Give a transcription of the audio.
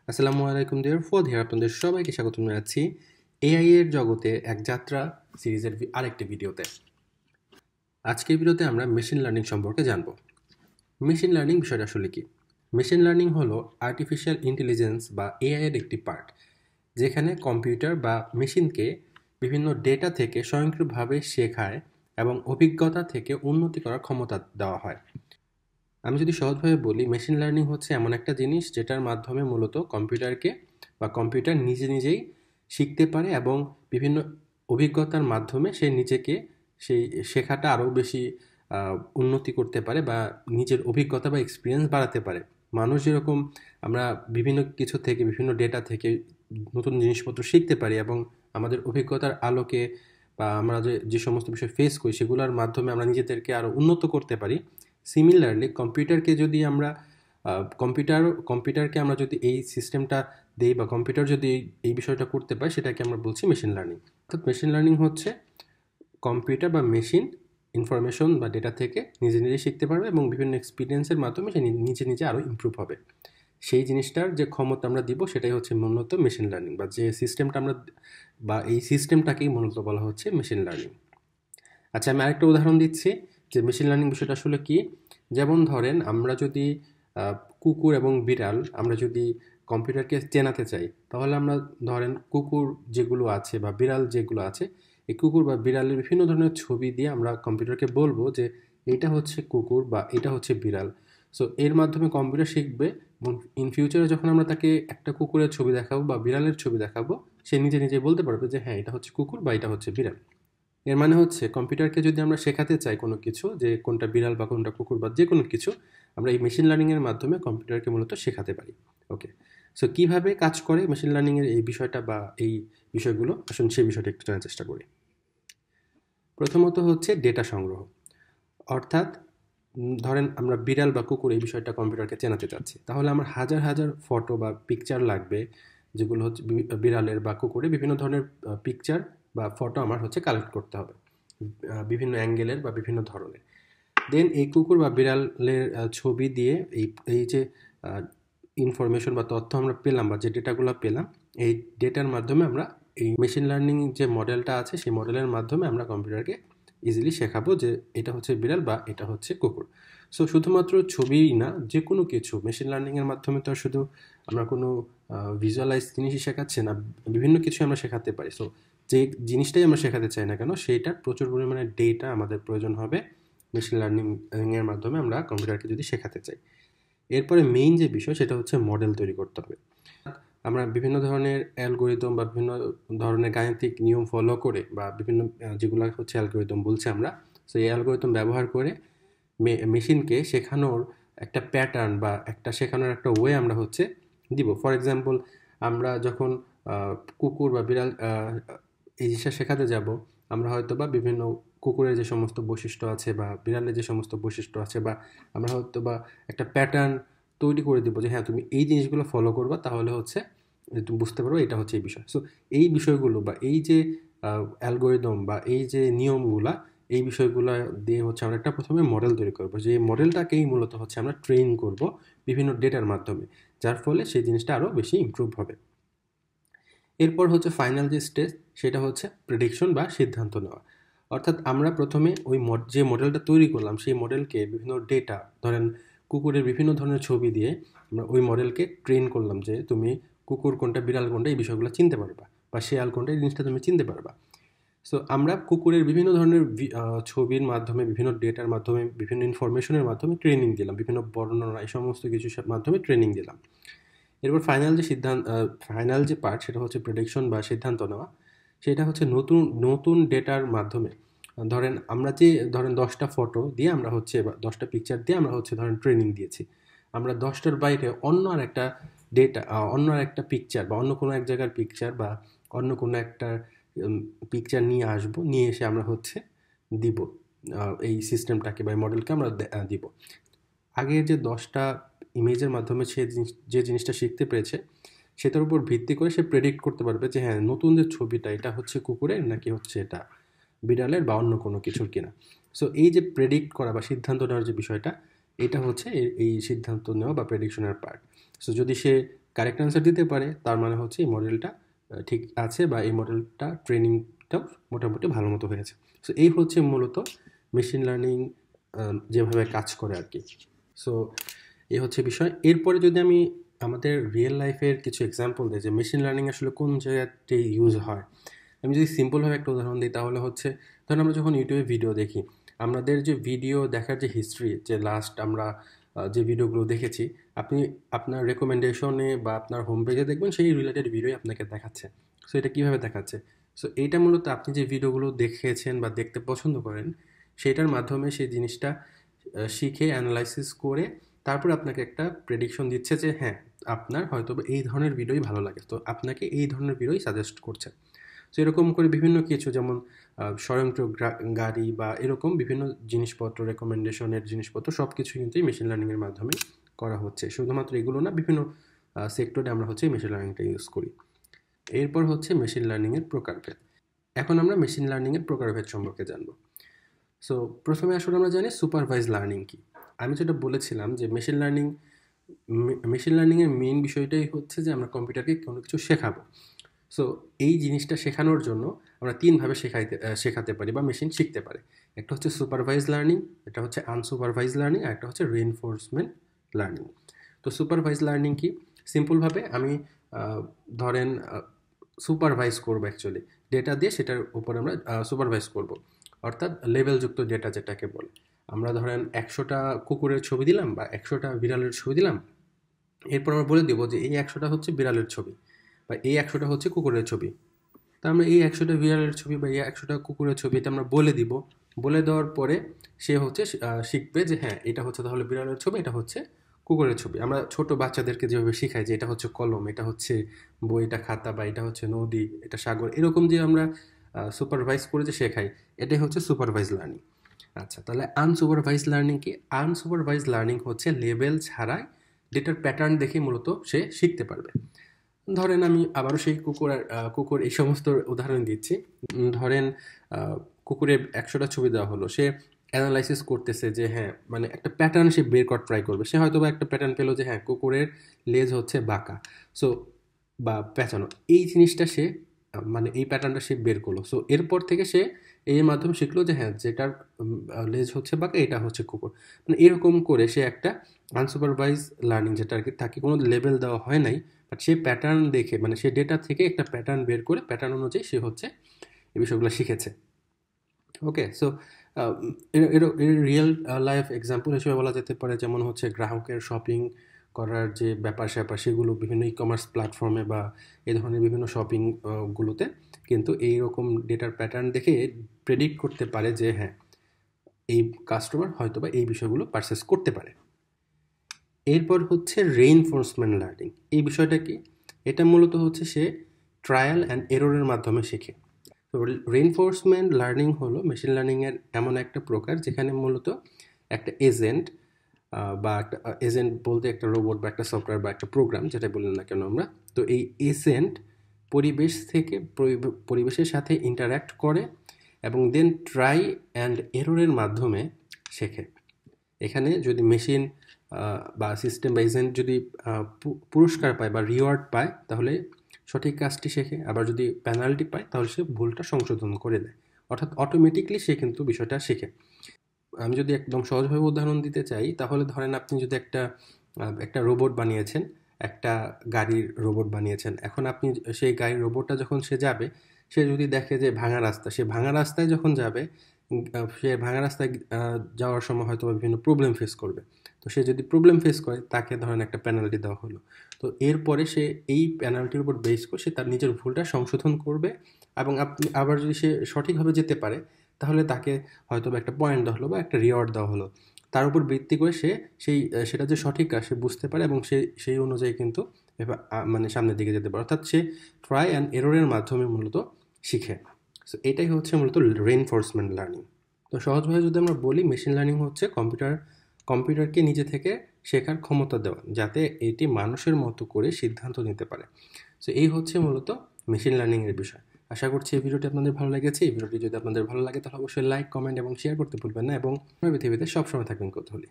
আসসালামু আলাইকুম deer fourth here আপনাদের সবাইকে স্বাগত জানাচ্ছি এআই এর জগতে এক যাত্রা সিরিজের আরেকটি ভিডিওতে। আজকের ভিডিওতে আমরা মেশিন লার্নিং সম্পর্কে জানব। মেশিন লার্নিং বিষয়টা আসলে কি? মেশিন লার্নিং হলো আর্টিফিশিয়াল ইন্টেলিজেন্স বা এআই এর একটি পার্ট, যেখানে কম্পিউটার বা মেশিনকে বিভিন্ন ডেটা থেকে স্বয়ংক্রিয়ভাবে শেখায় এবং অভিজ্ঞতা থেকে উন্নতি করার ক্ষমতা দেওয়া হয়। আমি যদি সহজভাবে বলি, মেশিন লার্নিং হচ্ছে এমন একটা জিনিস যেটার মাধ্যমে মূলত কম্পিউটারকে বা কম্পিউটার নিজে নিজেই শিখতে পারে এবং বিভিন্ন অভিজ্ঞতার মাধ্যমে সে নিজেকে সেই শেখাটা আরও বেশি উন্নতি করতে পারে বা নিজের অভিজ্ঞতা বা এক্সপিরিয়েন্স বাড়াতে পারে। মানুষ যেরকম আমরা বিভিন্ন কিছু থেকে বিভিন্ন ডেটা থেকে নতুন জিনিসপত্র শিখতে পারি এবং আমাদের অভিজ্ঞতার আলোকে বা আমরা যে সমস্ত বিষয় ফেস করি সেগুলোর মাধ্যমে আমরা নিজেদেরকে আরও উন্নত করতে পারি। সিমিলারলি কম্পিউটারকে যদি আমরা কম্পিউটারকে আমরা যদি এই সিস্টেমটা দেই বা কম্পিউটার যদি এই বিষয়টা করতে পারে, সেটাকে আমরা বলছি মেশিন লার্নিং। অর্থাৎ মেশিন লার্নিং হচ্ছে কম্পিউটার বা মেশিন ইনফরমেশন বা ডেটা থেকে নিজে নিজে শিখতে পারবে এবং বিভিন্ন এক্সপিরিয়েন্সের মাধ্যমে সে নিজে নিজে আরও ইমপ্রুভ হবে। সেই জিনিসটার যে ক্ষমতা আমরা দিব সেটাই হচ্ছে মূলত মেশিন লার্নিং, বা যে সিস্টেমটা আমরা বা এই সিস্টেমটাকেই মূলত বলা হচ্ছে মেশিন লার্নিং। আচ্ছা, আমি আরেকটা উদাহরণ দিচ্ছি যে মেশিন লার্নিং বিষয়টা আসলে কি। যেমন ধরেন, আমরা যদি কুকুর এবং বিড়াল আমরা যদি কম্পিউটারকে চেনাতে চাই, তাহলে আমরা ধরেন কুকুর যেগুলো আছে বা বিড়াল যেগুলো আছে, এই কুকুর বা বিড়ালের বিভিন্ন ধরনের ছবি দিয়ে আমরা কম্পিউটারকে বলবো যে এটা হচ্ছে কুকুর বা এটা হচ্ছে বিড়াল। সো এর মাধ্যমে কম্পিউটার শিখবে এবং ইন ফিউচারে যখন আমরা তাকে একটা কুকুরের ছবি দেখাবো বা বিড়ালের ছবি দেখাবো, সে নিজে নিজে বলতে পারবে যে হ্যাঁ, এটা হচ্ছে কুকুর বা এটা হচ্ছে বিড়াল। এর মানে হচ্ছে কম্পিউটারকে যদি আমরা শেখাতে চাই কোনো কিছু, যে কোনটা বিড়াল বা কোনটা কুকুর বা যে কোনো কিছু, আমরা এই মেশিন লার্নিংয়ের মাধ্যমে কম্পিউটারকে মূলত শেখাতে পারি। ওকে, সো কীভাবে কাজ করে মেশিন লার্নিংয়ের এই বিষয়টা বা এই বিষয়গুলো, আসুন সেই বিষয়টা একটু জানার চেষ্টা করি। প্রথমত হচ্ছে ডেটা সংগ্রহ। অর্থাৎ ধরেন আমরা বিড়াল বা কুকুর এই বিষয়টা কম্পিউটারকে চেনাতে চাচ্ছি, তাহলে আমার হাজার হাজার ফটো বা পিকচার লাগবে, যেগুলো হচ্ছে বিড়ালের বা কুকুরের বিভিন্ন ধরনের পিকচার বা ফটো আমার হচ্ছে কালেক্ট করতে হবে বিভিন্ন অ্যাঙ্গেলের বা বিভিন্ন ধরনের। দেন এই কুকুর বা বিড়ালের ছবি দিয়ে এই এই যে ইনফরমেশন বা তথ্য আমরা পেলাম বা যে ডেটাগুলো পেলাম, এই ডেটার মাধ্যমে আমরা এই মেশিন লার্নিং যে মডেলটা আছে সেই মডেলের মাধ্যমে আমরা কম্পিউটারকে ইজিলি শেখাবো যে এটা হচ্ছে বিড়াল বা এটা হচ্ছে কুকুর। সো শুধুমাত্র ছবিই না, যে কোনো কিছু মেশিন লার্নিংয়ের মাধ্যমে তো শুধু আমরা কোনো ভিজুয়ালাইজ জিনিসই শেখাচ্ছি না, বিভিন্ন কিছু আমরা শেখাতে পারি। সো যে জিনিসটাই আমরা শেখাতে চাই না কেন, সেইটার প্রচুর পরিমাণে ডেটা আমাদের প্রয়োজন হবে মেশিন লার্নিংয়ের মাধ্যমে আমরা কম্পিউটারকে যদি শেখাতে চাই। এরপরে মেইন যে বিষয় সেটা হচ্ছে মডেল তৈরি করতে হবে। আমরা বিভিন্ন ধরনের অ্যালগোরিদম বা বিভিন্ন ধরনের গাণিতিক নিয়ম ফলো করে বা বিভিন্ন যেগুলো হচ্ছে অ্যালগোরিদম বলছি আমরা, সো এই অ্যালগোরিদম ব্যবহার করে মেশিনকে শেখানোর একটা প্যাটার্ন বা একটা শেখানোর একটা ওয়ে আমরা হচ্ছে দিব। ফর এক্সাম্পল, আমরা যখন কুকুর বা বিড়াল এই জিনিসটা শেখাতে যাব, আমরা হয়তো বা বিভিন্ন কুকুরের যে সমস্ত বৈশিষ্ট্য আছে বা বিড়ালের যে সমস্ত বৈশিষ্ট্য আছে, বা আমরা হয়তো বা একটা প্যাটার্ন তৈরি করে দিব যে হ্যাঁ, তুমি এই জিনিসগুলো ফলো করবা, তাহলে হচ্ছে তুমি বুঝতে পারবে এটা হচ্ছে এই বিষয়। সো এই বিষয়গুলো বা এই যে অ্যালগোরিদম বা এই যে নিয়মগুলা, এই বিষয়গুলো দিয়ে হচ্ছে আমরা একটা প্রথমে মডেল তৈরি করবো, যে মডেলটাকেই মূলত হচ্ছে আমরা ট্রেন করব বিভিন্ন ডেটার মাধ্যমে, যার ফলে সেই জিনিসটা আরও বেশি ইমপ্রুভ হবে। এরপর হচ্ছে ফাইনাল যে স্টেজ, সেটা হচ্ছে প্রেডিকশন বা সিদ্ধান্ত নেওয়া। অর্থাৎ আমরা প্রথমে ওই যে মডেলটা তৈরি করলাম সেই মডেলকে বিভিন্ন ডেটা, ধরেন কুকুরের বিভিন্ন ধরনের ছবি দিয়ে আমরা ওই মডেলকে ট্রেন করলাম যে তুমি কুকুর কোনটা বিড়াল কোনটা এই বিষয়গুলো চিনতে পারবা, বা শেয়াল কোনটা এই জিনিসটা তুমি চিনতে পারবা। সো আমরা কুকুরের বিভিন্ন ধরনের ছবির মাধ্যমে, বিভিন্ন ডেটার মাধ্যমে, বিভিন্ন ইনফরমেশনের মাধ্যমে ট্রেনিং দিলাম, বিভিন্ন বর্ণনা এই সমস্ত কিছুর মাধ্যমে ট্রেনিং দিলাম। এরপর ফাইনাল যে পার্ট সেটা হচ্ছে প্রেডিকশন বা সিদ্ধান্ত নেওয়া। সেটা হচ্ছে নতুন নতুন ডেটার মাধ্যমে, ধরেন 10টা ফটো দিয়ে আমরা হচ্ছে বা 10টা পিকচার দিয়ে আমরা হচ্ছে ধরেন ট্রেনিং দিয়েছি। আমরা 10টার বাইরে অন্য আর একটা ডেটা, অন্য আর একটা পিকচার বা অন্য কোনো এক জায়গার পিকচার বা অন্য কোনো একটা পিকচার নিয়ে আসবো, নিয়ে এসে আমরা হচ্ছে দিব এই সিস্টেমটাকে বা এই মডেলকে আমরা দিব। আগের যে 10টা ইমেজের মাধ্যমে সে যে জিনিসটা শিখতে পেরেছে, সেটার উপর ভিত্তি করে সে প্রেডিক্ট করতে পারবে যে হ্যাঁ, নতুন যে ছবিটা এটা হচ্ছে কুকুরের নাকি হচ্ছে এটা বিড়ালের বা অন্য কোনো কিছুর কিনা। সো এই যে প্রেডিক্ট করা বা সিদ্ধান্ত নেওয়ার যে বিষয়টা, এটা হচ্ছে এই সিদ্ধান্ত নেওয়া বা প্রেডিকশনের পার্ট। সো যদি সে কারেক্ট অ্যান্সার দিতে পারে, তার মানে হচ্ছে এই মডেলটা ঠিক আছে বা এই মডেলটা ট্রেনিংটাও মোটামুটি ভালো মতো হয়েছে। সো এই হচ্ছে মূলত মেশিন লার্নিং যেভাবে কাজ করে আর কি। সো এই হচ্ছে বিষয়। এরপরে যদি আমি আমাদের রিয়েল লাইফের কিছু এক্সাম্পল দিই যে মেশিন লার্নিং আসলে কোন জায়গাতে ইউজ হয়, আমি যদি সিম্পলভাবে একটা উদাহরণ দিই তাহলে হচ্ছে, ধরুন আমরা যখন ইউটিউবে ভিডিও দেখি, আমাদের যে ভিডিও দেখার যে হিস্ট্রি, যে লাস্ট আমরা যে ভিডিওগুলো দেখেছি, আপনি আপনার রেকমেন্ডেশনে বা আপনার হোম পেজে দেখবেন সেই রিলেটেড ভিডিওই আপনাকে দেখাচ্ছে। সো এটা কীভাবে দেখাচ্ছে? সো এইটা মূলত আপনি যে ভিডিওগুলো দেখেছেন বা দেখতে পছন্দ করেন সেটার মাধ্যমে সেই জিনিসটা শিখে অ্যানালাইসিস করে তারপর আপনাকে একটা প্রেডিকশন দিচ্ছে যে হ্যাঁ, আপনার হয়তো এই ধরনের ভিডিওই ভালো লাগে, তো আপনাকে এই ধরনের ভিডিওই সাজেস্ট করছে। তো এরকম করে বিভিন্ন কিছু, যেমন স্বয়ংক্রিয় গাড়ি বা এরকম বিভিন্ন জিনিসপত্র, রেকমেন্ডেশনের জিনিসপত্র সব কিছু কিন্তু এই মেশিন লার্নিংয়ের মাধ্যমেই করা হচ্ছে। শুধুমাত্র এগুলো না, বিভিন্ন সেক্টরে আমরা হচ্ছে মেশিন লার্নিংটা ইউজ করি। এরপর হচ্ছে মেশিন লার্নিংয়ের প্রকারভেদ। এখন আমরা মেশিন লার্নিংয়ের প্রকারভেদ সম্পর্কে জানবো। সো প্রথমে আসলে আমরা জানি সুপারভাইজ লার্নিং কি। আমি যেটা বলেছিলাম যে মেশিন লার্নিংয়ের মেইন বিষয়টাই হচ্ছে যে আমরা কম্পিউটারকে কোনো কিছু শেখাবো। সো এই জিনিসটা শেখানোর জন্য আমরা তিনভাবে শেখাতে পারি বা মেশিন শিখতে পারে। একটা হচ্ছে সুপারভাইজ লার্নিং, একটা হচ্ছে আনসুপারভাইজ লার্নিং, আর একটা হচ্ছে রিইনফোর্সমেন্ট লার্নিং। তো সুপারভাইজ লার্নিং কি? সিম্পলভাবে আমি ধরেন সুপারভাইজ করবো, অ্যাকচুয়ালি ডেটা দিয়ে সেটার উপর আমরা সুপারভাইজ করব, অর্থাৎ লেভেলযুক্ত ডেটা যেটাকে বলে। আমরা ধরেন 100টা কুকুরের ছবি দিলাম বা 100টা বিড়ালের ছবি দিলাম, এরপর আমরা বলে দেবো যে এই 100টা হচ্ছে বিড়ালের ছবি বা এই 100টা হচ্ছে কুকুরের ছবি। তা আমরা এই 100টা বিড়ালের ছবি বা এই 100টা কুকুরের ছবি এটা আমরা বলে দিব। বলে দেওয়ার পরে সে হচ্ছে শিখবে যে হ্যাঁ, এটা হচ্ছে তাহলে বিড়ালের ছবি, এটা হচ্ছে কুকুরের ছবি। আমরা ছোট বাচ্চাদেরকে যেভাবে শেখাই যে এটা হচ্ছে কলম, এটা হচ্ছে বই, এটা খাতা, বা এটা হচ্ছে নদী, এটা সাগর, এরকম যে আমরা সুপারভাইজ করে যে শেখাই, এটাই হচ্ছে সুপারভাইজ লার্নিং। আচ্ছা, তাহলে আনসুপারভাইজ লার্নিং কি? আনসুপারভাইজ লার্নিং হচ্ছে লেভেল ছাড়াই ডেটার প্যাটার্ন দেখে মূলত সে শিখতে পারবে। ধরেন আমি আবারও সেই কুকুর এই সমস্ত উদাহরণ দিচ্ছি। ধরেন কুকুরের 100টা ছবি দেওয়া হলো, সে অ্যানালাইসিস করতেছে যে হ্যাঁ, মানে একটা প্যাটার্ন সে বের করার ট্রাই করবে। সে হয়তো বা একটা প্যাটার্ন পেলো যে হ্যাঁ, কুকুরের লেজ হচ্ছে বাঁকা, সো বা পেঁচানো, এই জিনিসটা সে মানে এই প্যাটার্নটা সে বের করলো। সো এরপর থেকে সে এর মাধ্যমে শিখলো যে হ্যাঁ, যেটার লেজ হচ্ছে বাঁকা এটা হচ্ছে কুকুর। মানে এরকম করে সে একটা আনসুপারভাইজ লার্নিং, যেটা আর কি তাকে কোনো লেভেল দেওয়া হয় নাই, বাট সে প্যাটার্ন দেখে, মানে সে ডেটা থেকে একটা প্যাটার্ন বের করে প্যাটার্ন অনুযায়ী সে হচ্ছে এই বিষয়গুলো শিখেছে। ওকে, সো এর রিয়েল লাইফ এক্সাম্পল হিসেবে বলা যেতে পারে, যেমন হচ্ছে গ্রাহকের শপিং করার যে ব্যাপার স্যাপার, সেগুলো বিভিন্ন ই কমার্স প্ল্যাটফর্মে বা এই ধরনের বিভিন্ন শপিং গুলোতে কিন্তু এইরকম ডেটার প্যাটার্ন দেখে প্রেডিক্ট করতে পারে যে হ্যাঁ, এই কাস্টমার হয়তো বা এই বিষয়গুলো পারচেস করতে পারে। এরপর হচ্ছে রেইনফোর্সমেন্ট লার্নিং। এই বিষয়টা কি? এটা মূলত হচ্ছে সে ট্রায়াল অ্যান্ড এররের মাধ্যমে শেখে। তো রেইনফোর্সমেন্ট লার্নিং হলো মেশিন লার্নিংয়ের এমন একটা প্রকার যেখানে মূলত একটা এজেন্ট বা একটা এজেন্ট বলতে একটা রোবট বা একটা সফটওয়্যার বা একটা প্রোগ্রাম, যেটা বললেন না কেন আমরা, তো এই এজেন্ট পরিবেশ থেকে পরিবেশের সাথে ইন্টারাক্ট করে এবং দেন ট্রাই অ্যান্ড এররের মাধ্যমে শেখে। এখানে যদি মেশিন বা সিস্টেম বা এজেন্ট যদি পুরস্কার পায় বা রিওয়ার্ড পায় তাহলে সঠিক কাজটি শেখে, আবার যদি পেনাল্টি পায় তাহলে সে ভুলটা সংশোধন করে দেয়, অর্থাৎ অটোমেটিকলি সে কিন্তু বিষয়টা শেখে। আমি যদি একদম সহজভাবে উদাহরণ দিতে চাই তাহলে ধরেন আপনি যদি একটা রোবট বানিয়েছেন, একটা গাড়ির রোবট বানিয়েছেন। এখন আপনি সেই গাড়ির রোবটটা যখন সে যাবে, সে যদি দেখে যে ভাঙা রাস্তা, সে ভাঙা রাস্তায় যখন যাবে, সে ভাঙা রাস্তায় যাওয়ার সময় হয়তো বিভিন্ন প্রবলেম ফেস করবে। তো সে যদি প্রবলেম ফেস করে, তাকে ধরেন একটা পেনাল্টি দেওয়া হলো, তো এরপরে সে এই পেনাল্টির উপর বেস করে সে তার নিজের ভুলটা সংশোধন করবে এবং আপনি আবার যদি সে সঠিকভাবে যেতে পারে তাহলে তাকে হয়তো একটা পয়েন্ট দেওয়া হলো বা একটা রিওয়ার্ড দেওয়া হলো। তার উপর ভিত্তি করে সে সেটা যে সঠিক কাজ সে বুঝতে পারে এবং সেই অনুযায়ী কিন্তু মানে সামনের দিকে যেতে পারে, অর্থাৎ সে ট্রাই অ্যান্ড এররের মাধ্যমে মূলত শিখে। সো এটাই হচ্ছে মূলত রেইনফোর্সমেন্ট লার্নিং। তো সহজভাবে যদি আমরা বলি, মেশিন লার্নিং হচ্ছে কম্পিউটারকে নিজে থেকে শেখার ক্ষমতা দেওয়া, যাতে এটি মানুষের মতো করে সিদ্ধান্ত নিতে পারে। সো এই হচ্ছে মূলত মেশিন লার্নিংয়ের বিষয়। আশা করছি এই ভিডিওটি আপনাদের ভালো লেগেছে। এই ভিডিওটি যদি আপনাদের ভালো লাগে তাহলে অবশ্যই লাইক, কমেন্ট এবং শেয়ার করতে ভুলবেন না, এবং পৃথিবীতে সবসময় থাকবেন কৌতূহলী।